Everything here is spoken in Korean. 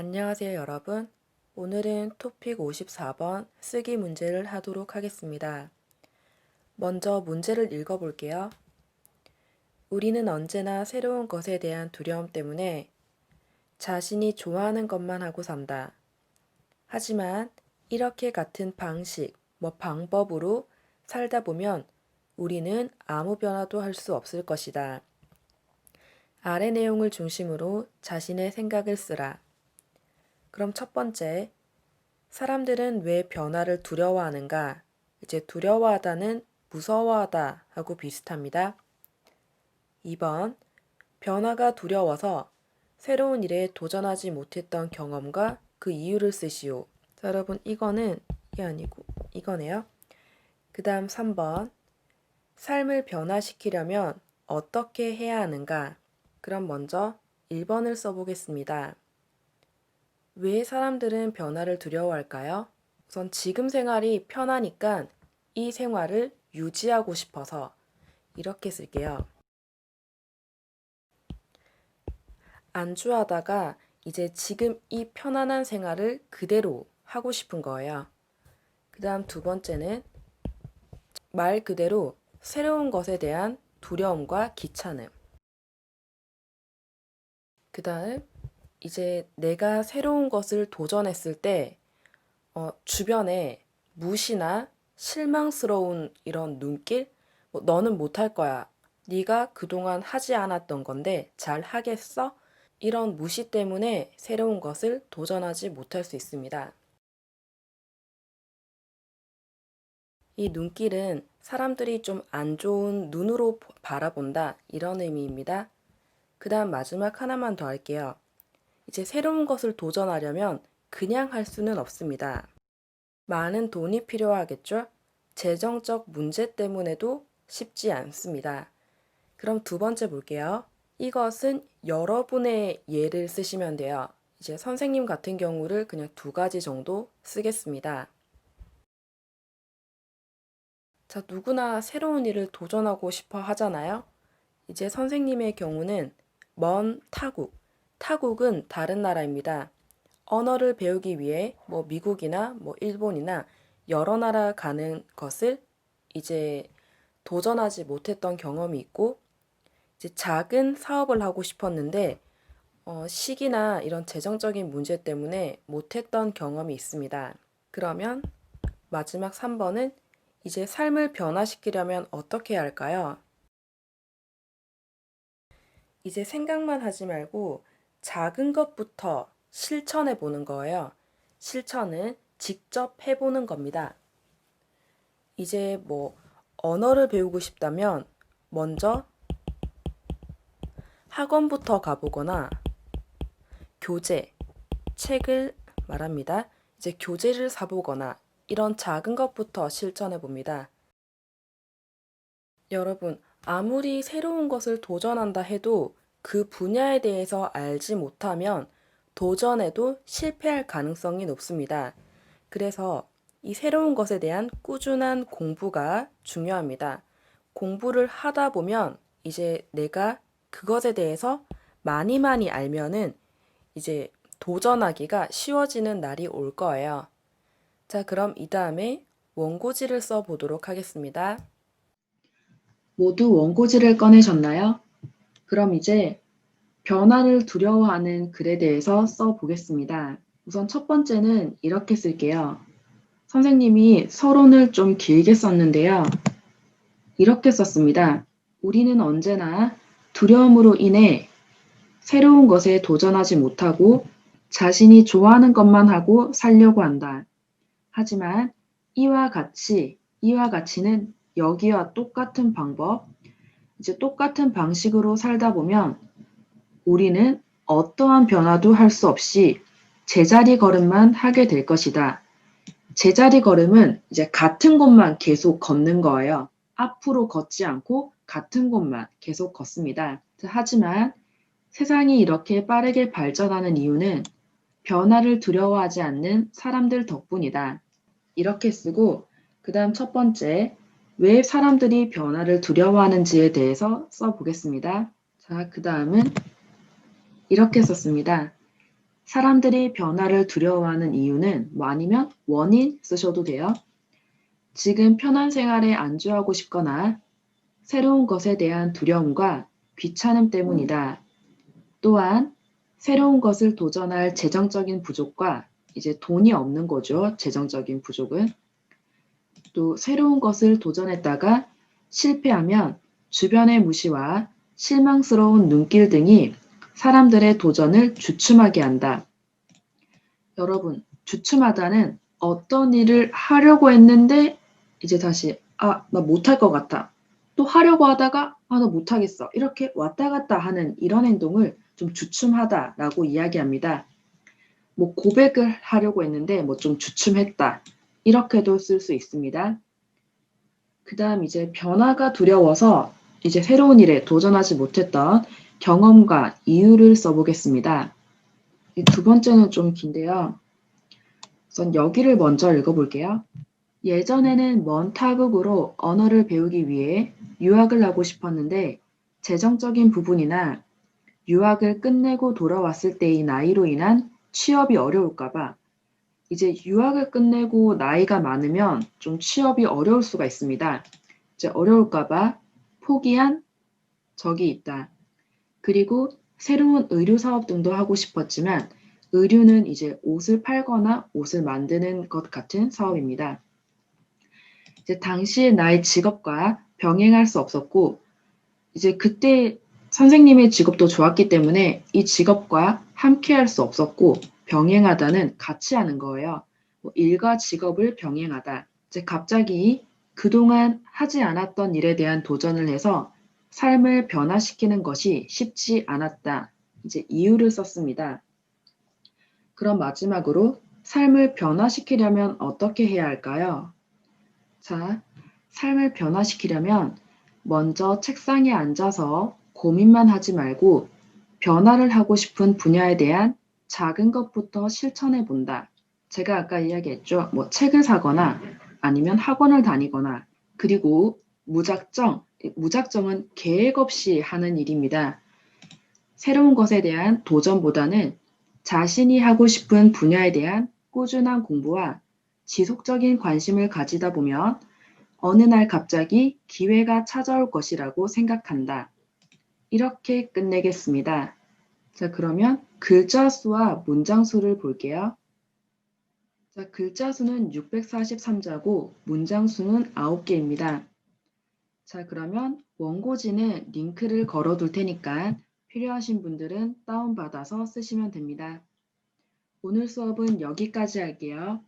안녕하세요, 여러분. 오늘은 토픽 54번 쓰기 문제를 하도록 하겠습니다. 먼저 문제를 읽어볼게요. 우리는 언제나 새로운 것에 대한 두려움 때문에 자신이 좋아하는 것만 하고 산다. 하지만 이렇게 같은 방식, 방법으로 살다 보면 우리는 아무 변화도 할 수 없을 것이다. 아래 내용을 중심으로 자신의 생각을 쓰라. 그럼 첫 번째, 사람들은 왜 변화를 두려워하는가? 이제 두려워하다는 무서워하다 하고 비슷합니다. 2번, 변화가 두려워서 새로운 일에 도전하지 못했던 경험과 그 이유를 쓰시오. 자, 여러분, 이거는 이게 아니고 이거네요. 그 다음 3번, 삶을 변화시키려면 어떻게 해야 하는가? 그럼 먼저 1번을 써보겠습니다. 왜 사람들은 변화를 두려워할까요? 우선 지금 생활이 편하니까 이 생활을 유지하고 싶어서 이렇게 쓸게요. 안주하다가 이제 지금 이 편안한 생활을 그대로 하고 싶은 거예요. 그 다음 두 번째는 말 그대로 새로운 것에 대한 두려움과 귀찮음. 그 다음 이제 내가 새로운 것을 도전했을 때 주변에 무시나 실망스러운 이런 눈길? 너는 못할 거야. 네가 그동안 하지 않았던 건데 잘 하겠어? 이런 무시 때문에 새로운 것을 도전하지 못할 수 있습니다. 이 눈길은 사람들이 좀 안 좋은 눈으로 바라본다 이런 의미입니다. 그 다음 마지막 하나만 더 할게요. 이제 새로운 것을 도전하려면 그냥 할 수는 없습니다. 많은 돈이 필요하겠죠? 재정적 문제 때문에도 쉽지 않습니다. 그럼 두 번째 볼게요. 이것은 여러분의 예를 쓰시면 돼요. 이제 선생님 같은 경우를 그냥 두 가지 정도 쓰겠습니다. 자, 누구나 새로운 일을 도전하고 싶어 하잖아요. 이제 선생님의 경우는 먼 타국, 타국은 다른 나라입니다. 언어를 배우기 위해 미국이나 일본이나 여러 나라 가는 것을 이제 도전하지 못했던 경험이 있고 이제 작은 사업을 하고 싶었는데 시기나 이런 재정적인 문제 때문에 못했던 경험이 있습니다. 그러면 마지막 3번은 이제 삶을 변화시키려면 어떻게 해야 할까요? 이제 생각만 하지 말고 작은 것부터 실천해 보는 거예요. 실천은 직접 해보는 겁니다. 이제 언어를 배우고 싶다면 먼저 학원부터 가보거나 교재, 책을 말합니다. 이제 교재를 사보거나 이런 작은 것부터 실천해 봅니다. 여러분, 아무리 새로운 것을 도전한다 해도 그 분야에 대해서 알지 못하면 도전해도 실패할 가능성이 높습니다. 그래서 이 새로운 것에 대한 꾸준한 공부가 중요합니다. 공부를 하다 보면 이제 내가 그것에 대해서 많이 알면은 이제 도전하기가 쉬워지는 날이 올 거예요. 자, 그럼 이 다음에 원고지를 써 보도록 하겠습니다. 모두 원고지를 꺼내셨나요? 그럼 이제 변화를 두려워하는 글에 대해서 써보겠습니다. 우선 첫 번째는 이렇게 쓸게요. 선생님이 서론을 좀 길게 썼는데요. 이렇게 썼습니다. 우리는 언제나 두려움으로 인해 새로운 것에 도전하지 못하고 자신이 좋아하는 것만 하고 살려고 한다. 하지만 이와 가치는 여기와 똑같은 방법, 이제 똑같은 방식으로 살다 보면 우리는 어떠한 변화도 할 수 없이 제자리 걸음만 하게 될 것이다. 제자리 걸음은 이제 같은 곳만 계속 걷는 거예요. 앞으로 걷지 않고 같은 곳만 계속 걷습니다. 하지만 세상이 이렇게 빠르게 발전하는 이유는 변화를 두려워하지 않는 사람들 덕분이다. 이렇게 쓰고 그 다음 첫 번째, 왜 사람들이 변화를 두려워하는지에 대해서 써보겠습니다. 자, 그 다음은 이렇게 썼습니다. 사람들이 변화를 두려워하는 이유는 뭐 아니면 원인 쓰셔도 돼요. 지금 편한 생활에 안주하고 싶거나 새로운 것에 대한 두려움과 귀찮음 때문이다. 또한 새로운 것을 도전할 재정적인 부족과 이제 돈이 없는 거죠. 재정적인 부족은. 또 새로운 것을 도전했다가 실패하면 주변의 무시와 실망스러운 눈길 등이 사람들의 도전을 주춤하게 한다. 여러분, 주춤하다는 어떤 일을 하려고 했는데 이제 다시 나 못할 것 같아. 또 하려고 하다가 나 못하겠어. 이렇게 왔다 갔다 하는 이런 행동을 좀 주춤하다라고 이야기합니다. 뭐 고백을 하려고 했는데 뭐 좀 주춤했다. 이렇게도 쓸 수 있습니다. 그 다음 이제 변화가 두려워서 이제 새로운 일에 도전하지 못했던 경험과 이유를 써보겠습니다. 이 두 번째는 좀 긴데요. 우선 여기를 먼저 읽어볼게요. 예전에는 먼 타국으로 언어를 배우기 위해 유학을 하고 싶었는데 재정적인 부분이나 유학을 끝내고 돌아왔을 때의 나이로 인한 취업이 어려울까봐 이제 유학을 끝내고 나이가 많으면 좀 취업이 어려울 수가 있습니다. 이제 어려울까봐 포기한 적이 있다. 그리고 새로운 의류 사업 등도 하고 싶었지만 의류는 이제 옷을 팔거나 옷을 만드는 것 같은 사업입니다. 이제 당시의 나의 직업과 병행할 수 없었고 이제 그때 선생님의 직업도 좋았기 때문에 이 직업과 함께 할 수 없었고 병행하다는 같이 하는 거예요. 일과 직업을 병행하다. 이제 갑자기 그동안 하지 않았던 일에 대한 도전을 해서 삶을 변화시키는 것이 쉽지 않았다. 이제 이유를 썼습니다. 그럼 마지막으로 삶을 변화시키려면 어떻게 해야 할까요? 자, 삶을 변화시키려면 먼저 책상에 앉아서 고민만 하지 말고 변화를 하고 싶은 분야에 대한 작은 것부터 실천해 본다. 제가 아까 이야기했죠. 뭐 책을 사거나 아니면 학원을 다니거나 그리고 무작정은 계획 없이 하는 일입니다. 새로운 것에 대한 도전보다는 자신이 하고 싶은 분야에 대한 꾸준한 공부와 지속적인 관심을 가지다 보면 어느 날 갑자기 기회가 찾아올 것이라고 생각한다. 이렇게 끝내겠습니다. 자, 그러면 글자 수와 문장 수를 볼게요. 자, 글자 수는 643자고 문장 수는 9개입니다. 자, 그러면 원고지는 링크를 걸어둘 테니까 필요하신 분들은 다운받아서 쓰시면 됩니다. 오늘 수업은 여기까지 할게요.